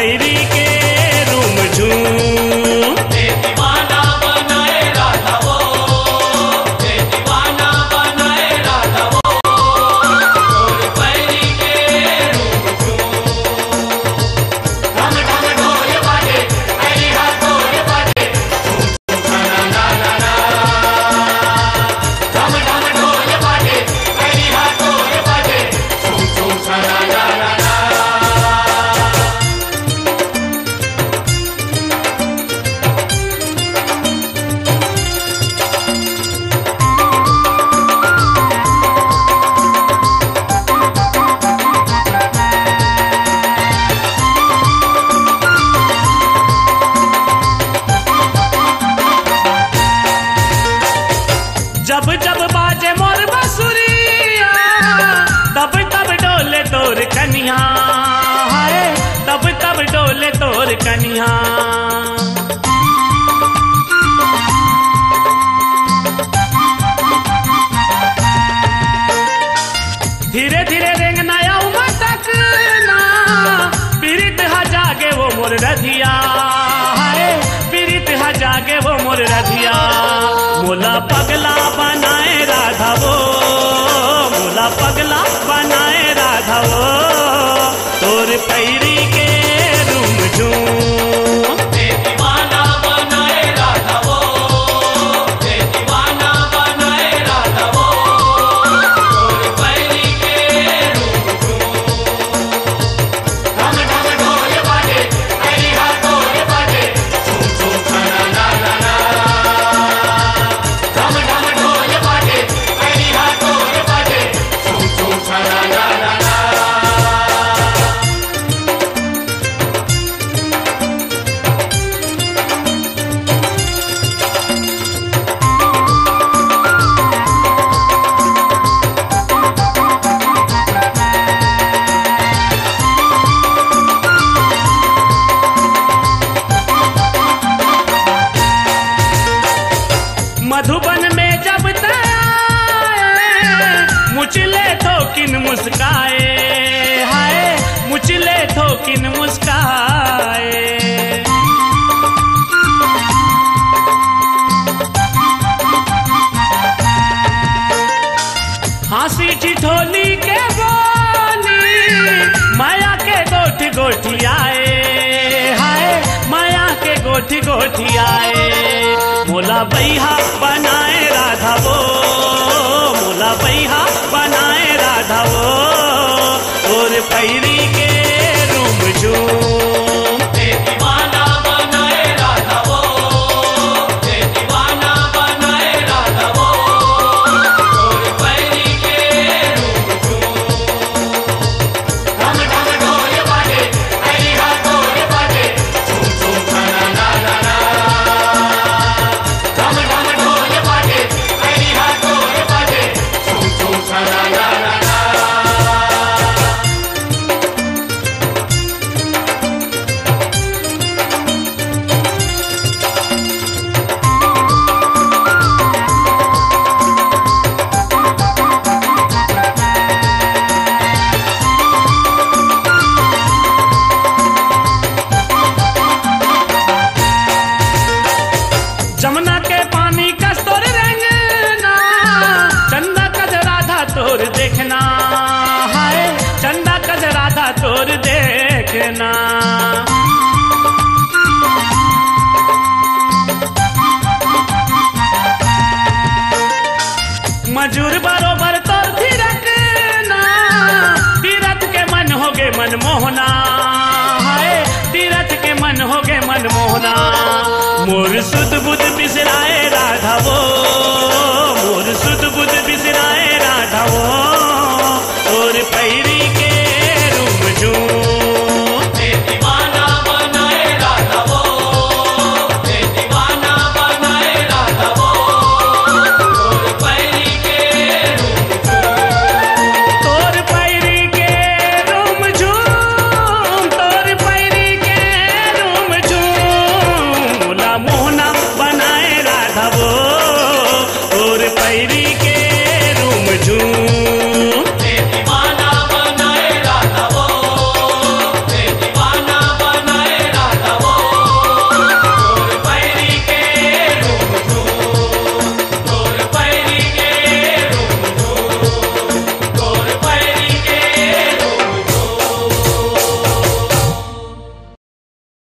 पैरी के रूम झूम दीवाना बनाए राधा वो, दीवाना बनाए राधा वो, तोर पैरी के रूम झूम। ढम ढम ढोल बाजे, पैरी हाथों बाजे, झूम झूम छना ना ना ना। ढम ढम ढोल बाजे, पैरी हाथों बाजे, झूम झूम छना ना ना ना। जब जब बाजे मोर बसुरिया तब तब डोले तोर कन्या हाय, तब तब डोले तोर कन्या। धीरे धीरे रेंगना आऊ मटकना, पीरित हा जागे वो मोर रधिया हाय, पीरित हा जागे वो मोर रधिया। मोला पगला बनाए राधा वो, मोला पगला बनाए राधा वो, तोर पैरी के रूम झूम दीवाना बनाए राधा वो, दीवाना बनाए राधा वो, तोर पैरी के रूम झूम। ढम ढम ढोल बाजे, पैरी हाथों बाजे, झूम झूम छना ना ना ना। ढम ढम ढोल बाजे, पैरी हाथों बाजे, झूम झूम छना ना ना ना। मधुबन में जब तय मुचले थोकिन मुस्काए हाय, मुचले थोकिन मुस्काए। हाँसी ठिठोली के बोली माया के गोठी गोठी आए हाय, माया के गोठी गोठी आए। मोला बैहा बनाए राधा वो, मोला बैहा बनाए राधा वो, और पैरी के रूम झूम दीवाना बनाए राधा वो, दीवाना बनाए राधा वो, तोर पैरी के रूम झूम। ढम ढम ढोल बाजे, पैरी हाथों बाजे, झूम झूम छना ना ना ना। ढम ढम ढोल बाजे, पैरी हाथों बाजे, झूम झूम छना ना ना ना। जमुना के पानी का तोर रंगना, चंदा कज राधा तोर देखना हाय, चंदा कज राधा तोर देखना। मजूर बरोबर तोर थिरकना, तीरथ के मन होगे मनमोहना हाय, तीरथ के मन होगे मनमोहना। मोर सुध बुध बिसराए